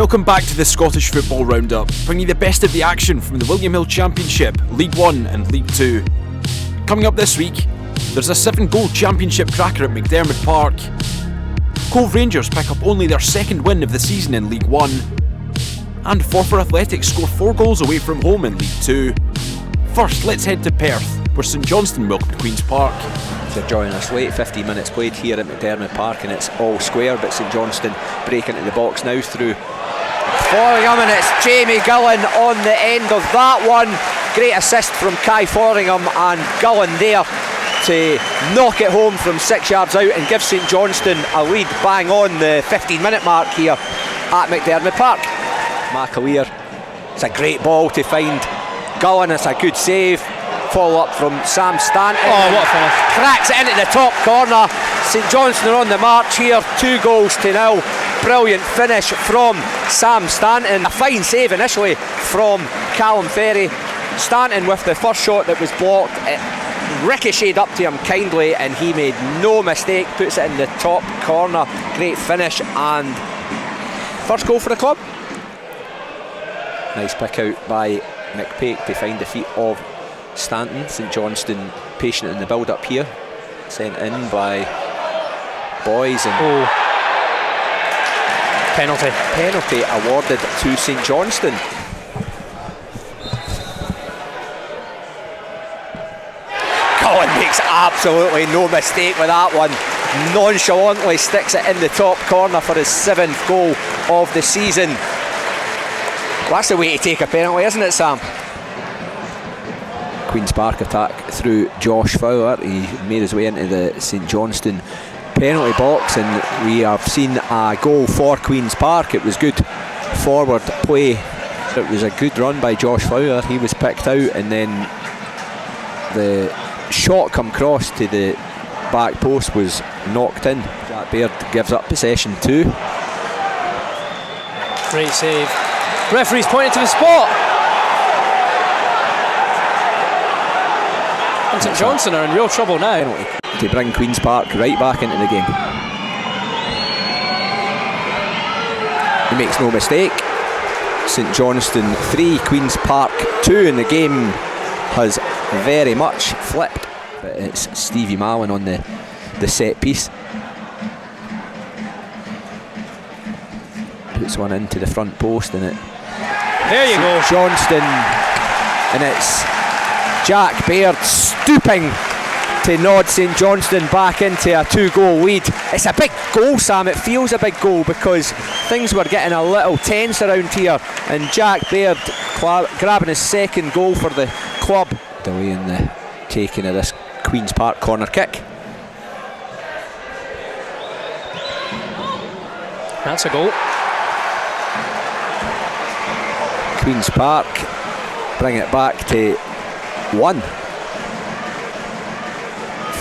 Welcome back to the Scottish Football Roundup, bringing you the best of the action from the William Hill Championship, League 1 and League 2. Coming up this week, there's a 7-goal championship cracker at McDermott Park. Cove Rangers pick up only their second win of the season in League 1. And Forfar Athletics score 4 goals away from home in League 2. First, let's head to Perth, where St Johnstone welcomed Queen's Park. If you're joining us late, 15 minutes played here at McDermott Park and it's all square, but St Johnstone break into the box now through Fotheringham, and it's Jamie Gillen on the end of that one. Great assist from Kai Fotheringham, and Gillen there to knock it home from 6 yards out and give St Johnstone a lead bang on the 15-minute mark here at McDermott Park. McAleer, it's a great ball to find Gillen, it's a good save. Follow up from Sam Stanton. Oh, what a finish. Cracks it into the top corner. St Johnstone are on the march here, 2-0. Brilliant finish from Sam Stanton. A fine save initially from Callum Ferry. Stanton with the first shot that was blocked. It ricocheted up to him kindly and he made no mistake. Puts it in the top corner. Great finish and first goal for the club. Nice pick out by McPake to find the feet of Stanton. St Johnstone patient in the build up here, sent in by Boys, and penalty awarded to St Johnstone. Colin makes absolutely no mistake with that one, nonchalantly sticks it in the top corner for his 7th goal of the season. Well, that's the way to take a penalty, isn't it, Sam? Queen's Park attack through Josh Fowler. He made his way into the St Johnstone penalty box, and we have seen a goal for Queen's Park. It was good forward play. It was a good run by Josh Fowler. He was picked out, and then the shot come cross to the back post was knocked in. Jack Baird gives up possession too. Great save. Referee's pointed to the spot. And St Johnstone are in real trouble now. To bring Queen's Park right back into the game. He makes no mistake. St Johnstone 3, Queen's Park 2, and the game has very much flipped. But it's Stevie Mallon on the set piece. Puts one into the front post, and it. There you go. Johnstone, and it's Jack Baird stooping to nod St Johnstone back into a 2-goal lead. It's a big goal, Sam. It feels a big goal because things were getting a little tense around here, and Jack Baird grabbing his 2nd goal for the club. Delay in the taking of this Queen's Park corner kick. That's a goal. Queen's Park bring it back to 1.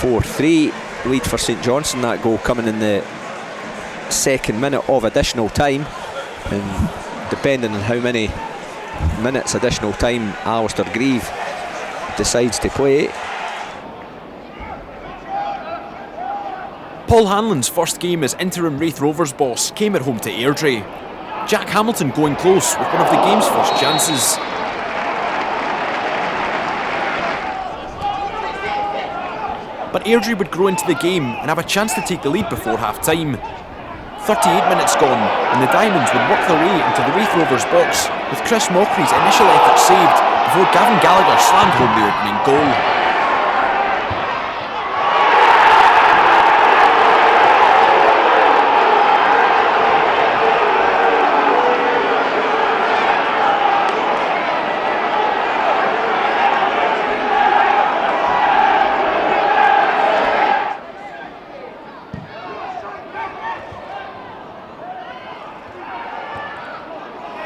4-3 lead for St Johnstone. That goal coming in the 2nd minute of additional time, and depending on how many minutes additional time Alistair Grieve decides to play. Paul Hanlon's first game as interim Raith Rovers boss came at home to Airdrie. Jack Hamilton going close with one of the game's first chances. But Airdrie would grow into the game and have a chance to take the lead before half-time. 38 minutes gone, and the Diamonds would work their way into the Raith Rovers box, with Chris Mockery's initial effort saved before Gavin Gallagher slammed home the opening goal.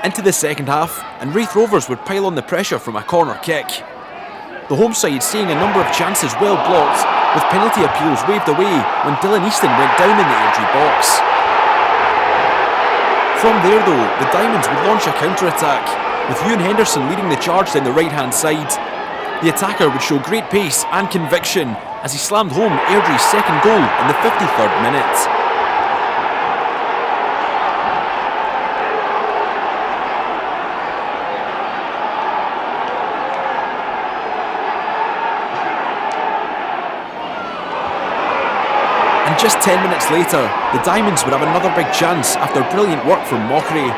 Into the second half, and Raith Rovers would pile on the pressure from a corner kick. The home side seeing a number of chances well blocked, with penalty appeals waved away when Dylan Easton went down in the Airdrie box. From there though, the Diamonds would launch a counter-attack, with Ewan Henderson leading the charge down the right-hand side. The attacker would show great pace and conviction as he slammed home Airdrie's 2nd goal in the 53rd minute. And just 10 minutes later, the Diamonds would have another big chance after brilliant work from Mockery.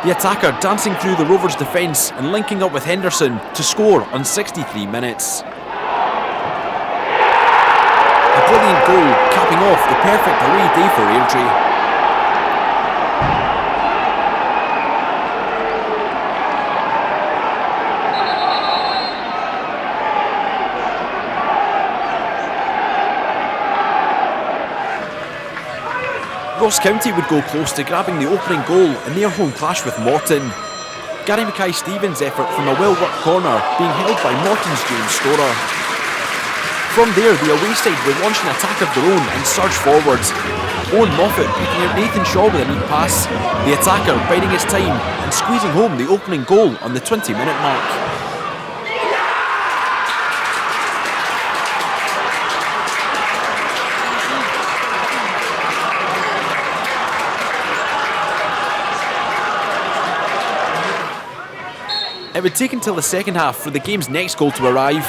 The attacker dancing through the Rovers' defence and linking up with Henderson to score on 63 minutes. A brilliant goal capping off the perfect away day for Airdrie. Ross County would go close to grabbing the opening goal in their home clash with Morton. Gary Mackay-Stevens' effort from a well-worked corner being held by Morton's James Storer. From there, the away side would launch an attack of their own and surge forwards. Owen Moffat picking out Nathan Shaw with a neat pass, the attacker biding his time and squeezing home the opening goal on the 20-minute mark. It would take until the second half for the game's next goal to arrive.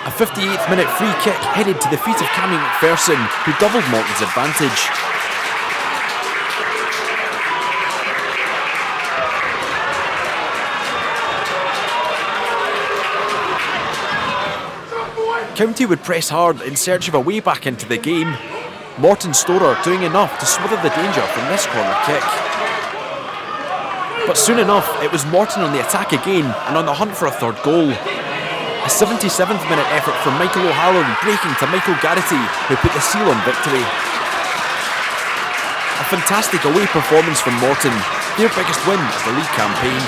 A 58th minute free kick headed to the feet of Cammy McPherson, who doubled Morton's advantage. County would press hard in search of a way back into the game. Morton's Storer doing enough to smother the danger from this corner kick. But soon enough, it was Morton on the attack again and on the hunt for a third goal. A 77th minute effort from Michael O'Halloran breaking to Michael Garrity, who put the seal on victory. A fantastic away performance from Morton, their biggest win of the league campaign.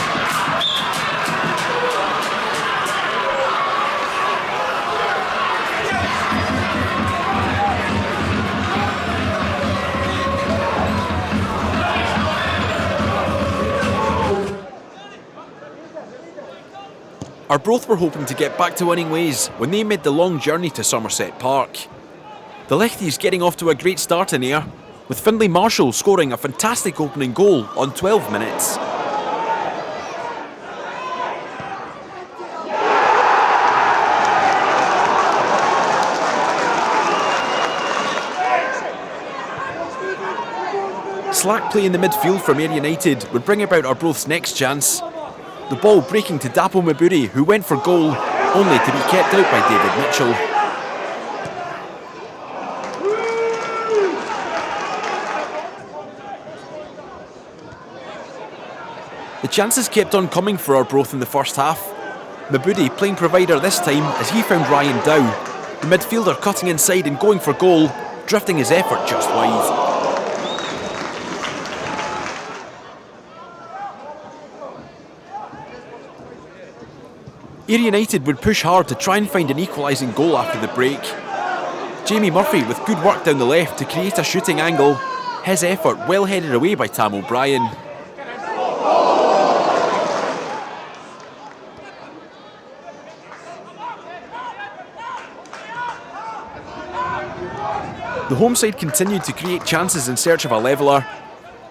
Arbroath were hoping to get back to winning ways when they made the long journey to Somerset Park. The Lechties getting off to a great start in Ayr, with Findlay Marshall scoring a fantastic opening goal on 12 minutes. Slack play in the midfield from Ayr United would bring about Arbroath's next chance. The ball breaking to Dapo Maburi, who went for goal, only to be kept out by David Mitchell. The chances kept on coming for Arbroath in the first half. Mabudi playing provider this time as he found Ryan Dow, the midfielder cutting inside and going for goal, drifting his effort just wide. Ayr United would push hard to try and find an equalising goal after the break. Jamie Murphy with good work down the left to create a shooting angle, his effort well headed away by Tam O'Brien. The home side continued to create chances in search of a leveller.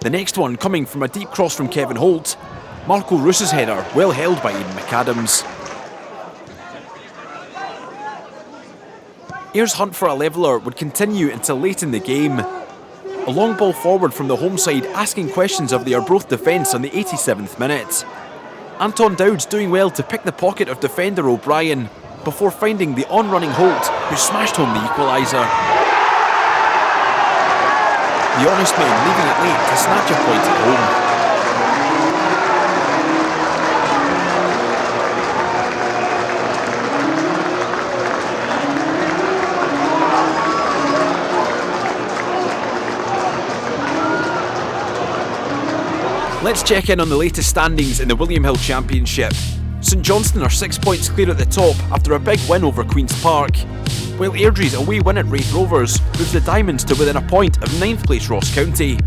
The next one coming from a deep cross from Kevin Holt, Marco Roos's header well held by Ian McAdams. Ayr's hunt for a leveller would continue until late in the game. A long ball forward from the home side asking questions of the Arbroath defence on the 87th minute. Anton Dowd's doing well to pick the pocket of defender O'Brien before finding the on-running Holt, who smashed home the equaliser. The honest men leaving it late to snatch a point at home. Let's check in on the latest standings in the William Hill Championship. St Johnstone are 6 points clear at the top after a big win over Queen's Park, while Airdrie's away win at Raith Rovers moves the Diamonds to within a point of 9th place Ross County.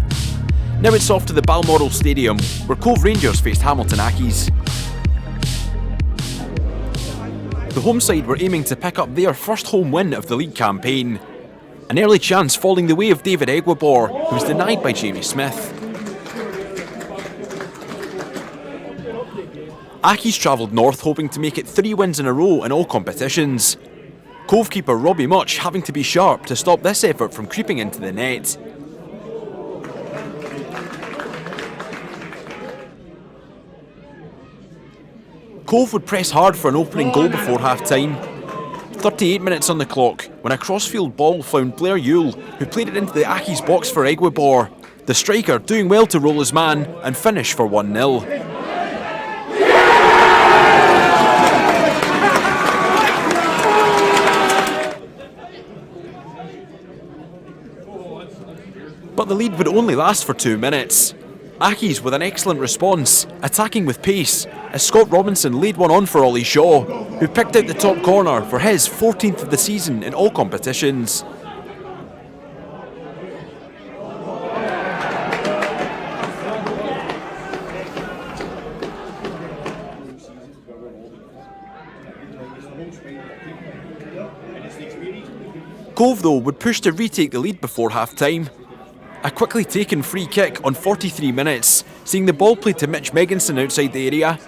Now it's off to the Balmoral Stadium, where Cove Rangers faced Hamilton Accies. The home side were aiming to pick up their first home win of the league campaign. An early chance falling the way of David Egwabor, who was denied by Jamie Smith. Accies travelled north hoping to make it 3 wins in a row in all competitions. Cove keeper Robbie Much having to be sharp to stop this effort from creeping into the net. Cove would press hard for an opening goal before half-time. 38 minutes on the clock when a crossfield ball found Blair Yule, who played it into the Accies box for Egwabor. The striker doing well to roll his man and finish for 1-0. But the lead would only last for 2 minutes. Accies with an excellent response, attacking with pace, as Scott Robinson laid one on for Ollie Shaw, who picked out the top corner for his 14th of the season in all competitions. Cove, though, would push to retake the lead before half-time. A quickly taken free kick on 43 minutes, seeing the ball played to Mitch Megginson outside the area.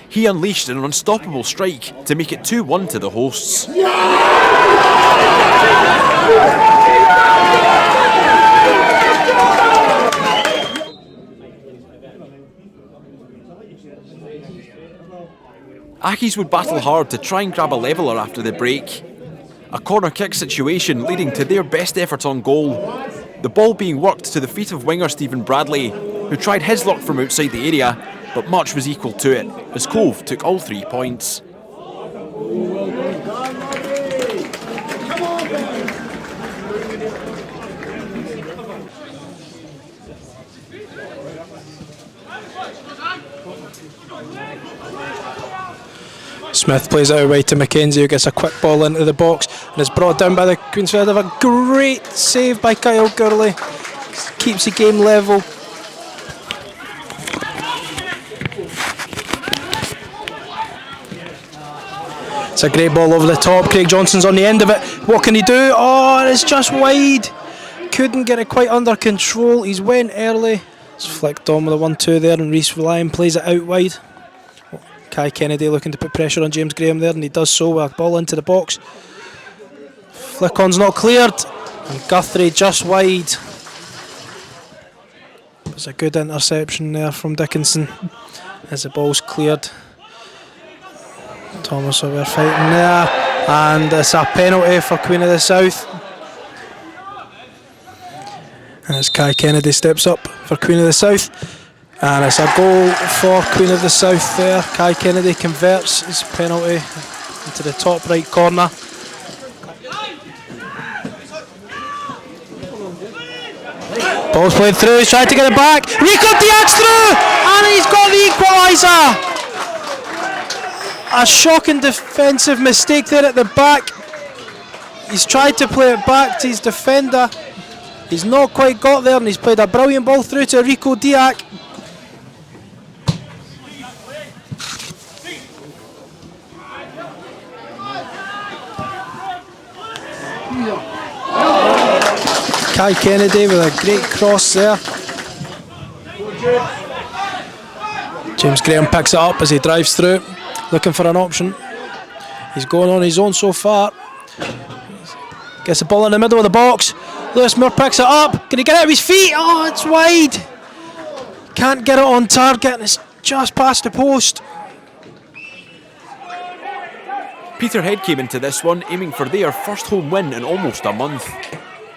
He unleashed an unstoppable strike to make it 2-1 to the hosts. Accies would battle hard to try and grab a leveller after the break. A corner kick situation leading to their best effort on goal. The ball being worked to the feet of winger Stephen Bradley, who tried his luck from outside the area, but Much was equal to it, as Cove took all 3 points. Smith plays it away to Mackenzie, who gets a quick ball into the box and is brought down by the Queensland. A great save by Kyle Gurley, keeps the game level. It's a great ball over the top. Craig Johnston's on the end of it. What can he do? Oh, it's just wide. Couldn't get it quite under control. He's went early. It's flicked on with a 1-2 there, and Rhys Ryan plays it out wide. Kai Kennedy looking to put pressure on James Graham there, and he does so with a ball into the box. Flick-on's not cleared, and Guthrie just wide. It was a good interception there from Dickinson as the ball's cleared. Thomas over fighting there, and it's a penalty for Queen of the South. As Kai Kennedy steps up for Queen of the South, and it's a goal for Queen of the South there. Kai Kennedy converts his penalty into the top right corner. Ball's played through, he's tried to get it back. Rico Diak's through, and he's got the equaliser. A shocking defensive mistake there at the back. He's tried to play it back to his defender. He's not quite got there, and he's played a brilliant ball through to Rico Diak. Kai Kennedy with a great cross there. James Graham picks it up as he drives through, looking for an option. He's going on his own so far. Gets the ball in the middle of the box. Lewis Moore picks it up. Can he get it out of his feet? Oh, it's wide. Can't get it on target, and it's just past the post. Peterhead came into this one aiming for their first home win in almost a month.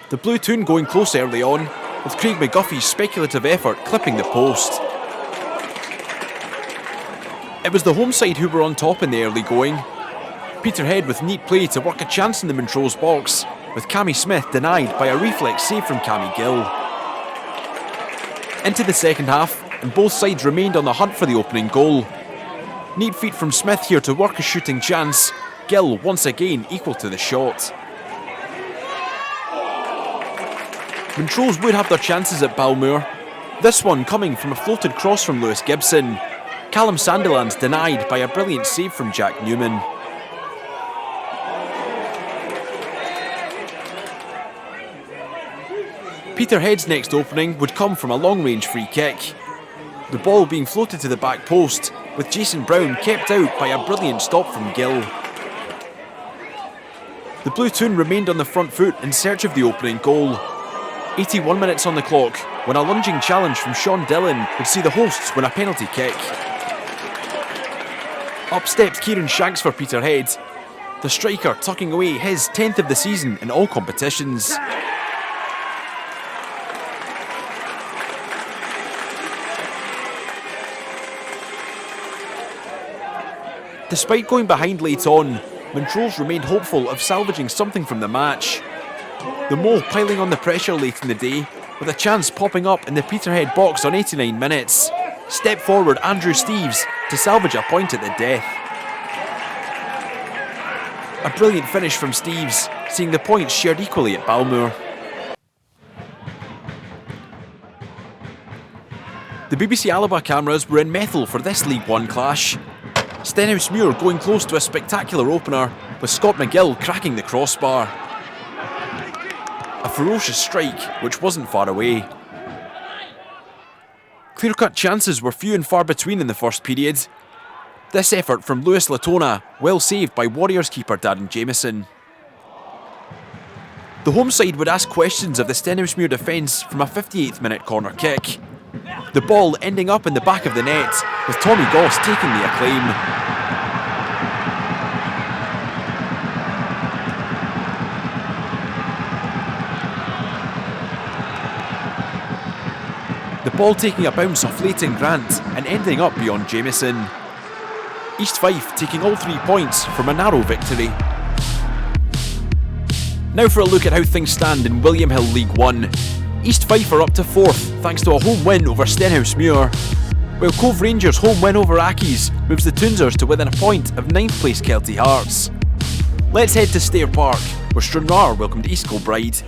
The Blue Toon going close early on, with Craig McGuffey's speculative effort clipping the post. It was the home side who were on top in the early going. Peterhead with neat play to work a chance in the Montrose box, with Cammy Smith denied by a reflex save from Cammy Gill. Into the second half, and both sides remained on the hunt for the opening goal. Neat feet from Smith here to work a shooting chance. Gill once again equal to the shot. Montrose would have their chances at Balmoor. This one coming from a floated cross from Lewis Gibson. Callum Sandilands denied by a brilliant save from Jack Newman. Peterhead's next opening would come from a long-range free kick. The ball being floated to the back post, with Jason Brown kept out by a brilliant stop from Gill. The Blue Toon remained on the front foot in search of the opening goal. 81 minutes on the clock when a lunging challenge from Sean Dillon would see the hosts win a penalty kick. Up stepped Kieran Shanks for Peterhead, the striker tucking away his 10th of the season in all competitions. Despite going behind late on, Montrose remained hopeful of salvaging something from the match. The Mole piling on the pressure late in the day, with a chance popping up in the Peterhead box on 89 minutes. Step forward Andrew Steeves to salvage a point at the death. A brilliant finish from Steeves, seeing the points shared equally at Balmoor. The BBC Alaba cameras were in Methil for this League One clash. Stenhousemuir going close to a spectacular opener, with Scott McGill cracking the crossbar. A ferocious strike, which wasn't far away. Clear-cut chances were few and far between in the first period. This effort from Lewis Latona, well saved by Warriors keeper Darren Jameson. The home side would ask questions of the Stenhousemuir defence from a 58th minute corner kick. The ball ending up in the back of the net, with Tommy Goss taking the acclaim. The ball taking a bounce off Leighton Grant and ending up beyond Jameson. East Fife taking all 3 points from a narrow victory. Now for a look at how things stand in William Hill League One. East Fife are up to 4th thanks to a home win over Stenhousemuir, while Cove Rangers' home win over Accies moves the Toonsers to within a point of 9th place Kelty Hearts. Let's head to Stair Park, where Stranraer welcomed East Kilbride.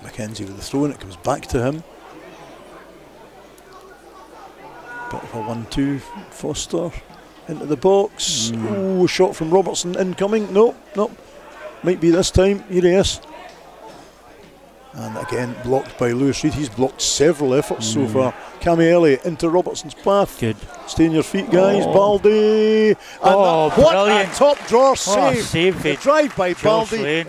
Mackenzie with the throw and it comes back to him. Bit of a 1-2, Foster into the box. Ooh, shot from Robertson incoming. Nope. Might be this time. Here he is. And again, blocked by Lewis Reid. He's blocked several efforts so far. Cammy Elliott into Robertson's path. Good. Stay on your feet, guys. Baldy. And what brilliant. a top drawer save. Save The it. drive by Josh Baldy. Lane.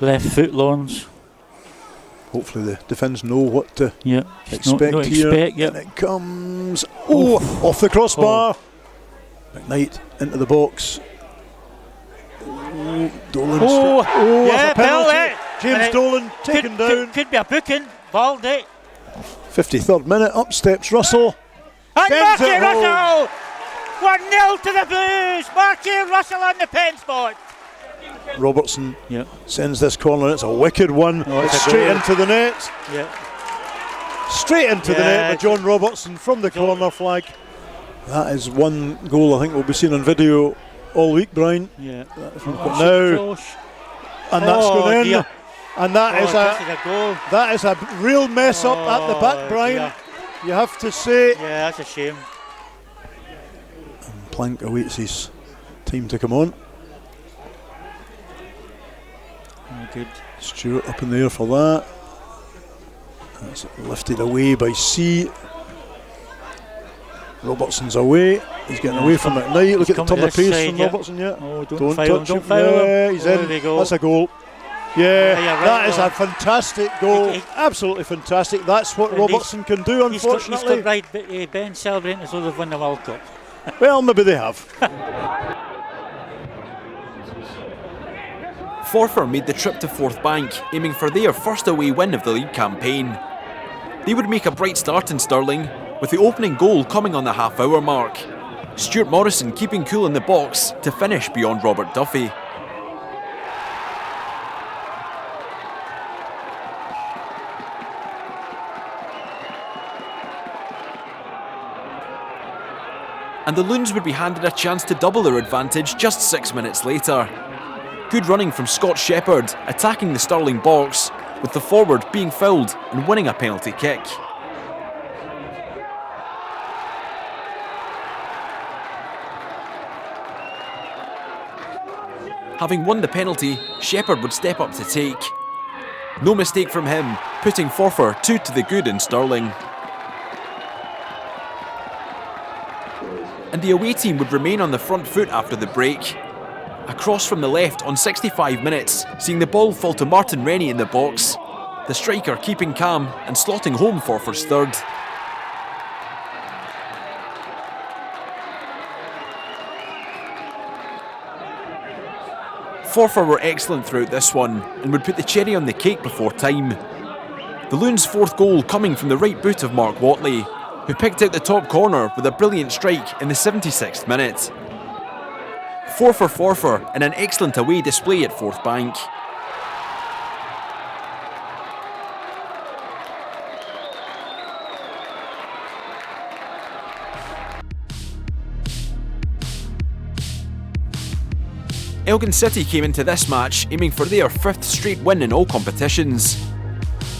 Left foot lawns. Hopefully the defence know what to Yeah. expect no here. expect, yep. And it comes. Off the crossbar. McKnight into the box. Dolan. Yeah, penalty. penalty. James Dolan taken down. Could be a booking. Baldy. 53rd minute. Up steps Russell. And Sends Marky it Russell! 1-0 to the Blues. Marky Russell on the pen spot. Robertson Yep. sends this corner. It's a wicked one. It's a straight goal. into the net. Yeah. Straight into the net by John Robertson from the corner flag. That is one goal I think we'll be seeing on video all week, Brian. Yeah. Now, and that's going in. Dear. And that is this is a goal. that is a real mess up at the back, Brian. Dear. You have to say. Yeah, that's a shame. And Plank awaits his time to come on. Oh, good. Stewart up in the air for that. That's lifted away by C. Robertson's away. He's getting away from McKnight. Look at the turn of pace from Robertson. Yeah. Oh, Don't foul touch him. him. Don't foul him. Yeah, he's in. There they go. That's a goal. Yeah, Yeah, right, that is though. a fantastic goal. Absolutely fantastic. That's what And Robertson can do, unfortunately. He's got right, Ben celebrating as though they've won the World Cup. Well, maybe they have. Forfar made the trip to Forth Bank, aiming for their first away win of the league campaign. They would make a bright start in Stirling, with the opening goal coming on the half-hour mark. Stuart Morrison keeping cool in the box to finish beyond Robert Duffy. And the Loons would be handed a chance to double their advantage just 6 minutes later. Good running from Scott Shepherd, attacking the Stirling box, with the forward being fouled and winning a penalty kick. Having won the penalty, Shepherd would step up to take. No mistake from him, putting Forfar 2 to the good in Stirling. and the away team would remain on the front foot after the break. A cross from the left on 65 minutes, seeing the ball fall to Martin Rennie in the box. The striker keeping calm and slotting home Forfar's third. Forfar were excellent throughout this one and would put the cherry on the cake before time. The Loons' fourth goal coming from the right boot of Mark Watley, who picked out the top corner with a brilliant strike in the 76th minute. 4 for Forfar and an excellent away display at Forth Bank. Elgin City came into this match aiming for their 5th straight win in all competitions.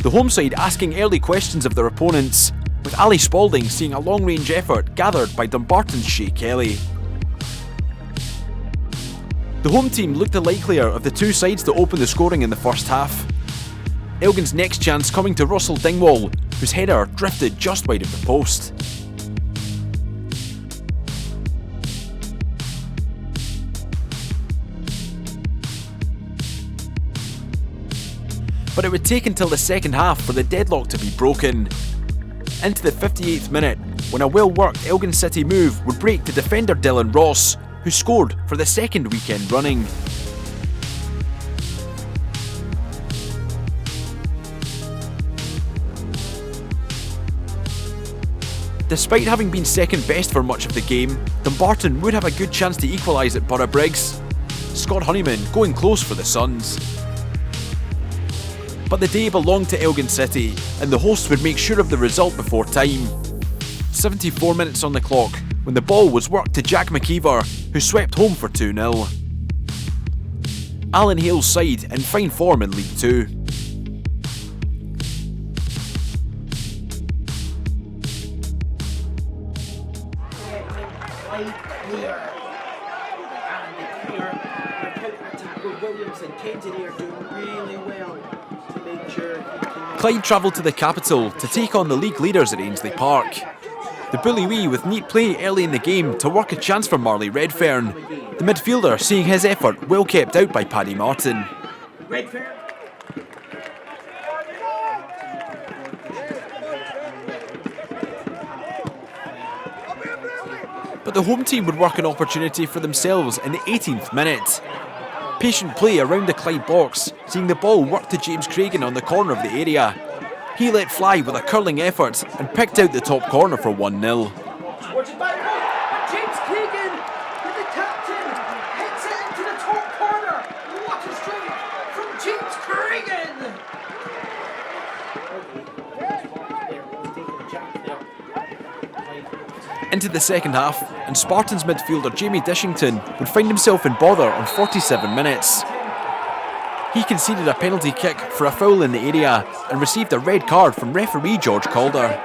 The home side asking early questions of their opponents, with Ali Spalding seeing a long-range effort gathered by Dumbarton's Shay Kelly. The home team looked the likelier of the two sides to open the scoring in the first half. Elgin's next chance coming to Russell Dingwall, whose header drifted just wide of the post. But it would take until the second half for the deadlock to be broken. Into the 58th minute, when a well-worked Elgin City move would break the defender Dylan Ross, who scored for the second weekend running. Despite having been second best for much of the game, Dumbarton would have a good chance to equalise at Borough Briggs. Scott Honeyman going close for the Suns. But the day belonged to Elgin City, and the hosts would make sure of the result before time. 74 minutes on the clock, when the ball was worked to Jack McKeever, who swept home for 2-0. Alan Hale's side in fine form in League 2. Clyde travelled to the capital to take on the league leaders at Ainsley Park. The Bully Wee with neat play early in the game to work a chance for Marley Redfern, the midfielder seeing his effort well kept out by Paddy Martin. But the home team would work an opportunity for themselves in the 18th minute. Patient play around the Clyde box, seeing the ball work to James Cragen on the corner of the area. He let fly with a curling effort and picked out the top corner for 1-0. James Cragen, with the captain, hits it into the top corner. What a strike from James Cragen! Into the second half, and Spartans midfielder Jamie Dishington would find himself in bother on 47 minutes. He conceded a penalty kick for a foul in the area and received a red card from referee George Calder.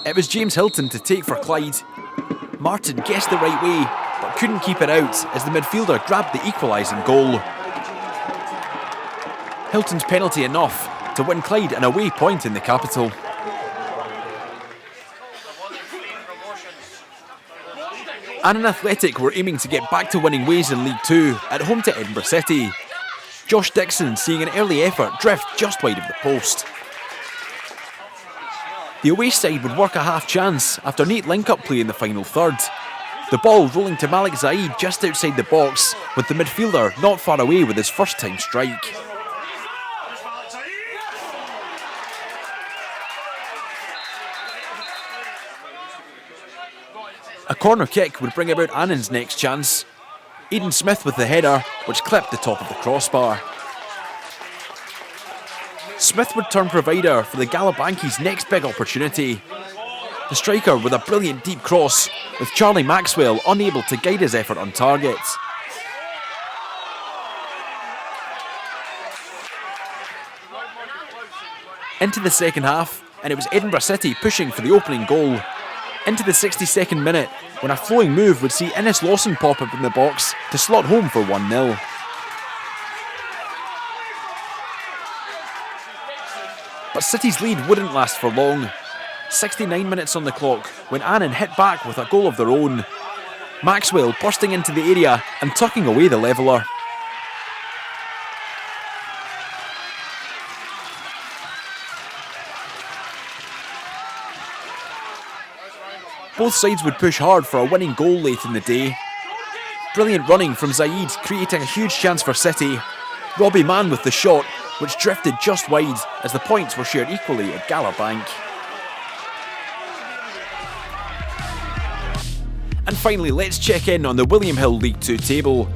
It was James Hilton to take for Clyde. Martin guessed the right way, but couldn't keep it out as the midfielder grabbed the equalising goal. Hilton's penalty enough to win Clyde an away point in the capital. Annan Athletic were aiming to get back to winning ways in League 2 at home to Edinburgh City. Josh Dixon seeing an early effort drift just wide of the post. The away side would work a half chance after neat link-up play in the final third. The ball rolling to Malik Zaid just outside the box, with the midfielder not far away with his first time strike. A corner kick would bring about Annan's next chance. Aidan Smith with the header, which clipped the top of the crossbar. Smith would turn provider for the Galabanki's next big opportunity. The striker with a brilliant deep cross, with Charlie Maxwell unable to guide his effort on target. Into the second half, and it was Edinburgh City pushing for the opening goal. Into the 62nd minute, when a flowing move would see Innes Lawson pop up in the box to slot home for 1-0. But City's lead wouldn't last for long. 69 minutes on the clock when Annan hit back with a goal of their own. Maxwell bursting into the area and tucking away the leveller. Both sides would push hard for a winning goal late in the day. Brilliant running from Zaid, creating a huge chance for City. Robbie Mann with the shot, which drifted just wide as the points were shared equally at Gallagher. And finally, let's check in on the William Hill League 2 table.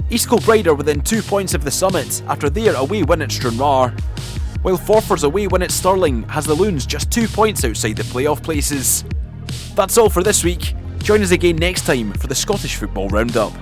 East Kilbride are within 2 points of the summit after their away win at Stranraer, while Forfar's away win at Stirling has the Loons just 2 points outside the playoff places. That's all for this week. Join us again next time for the Scottish Football Roundup.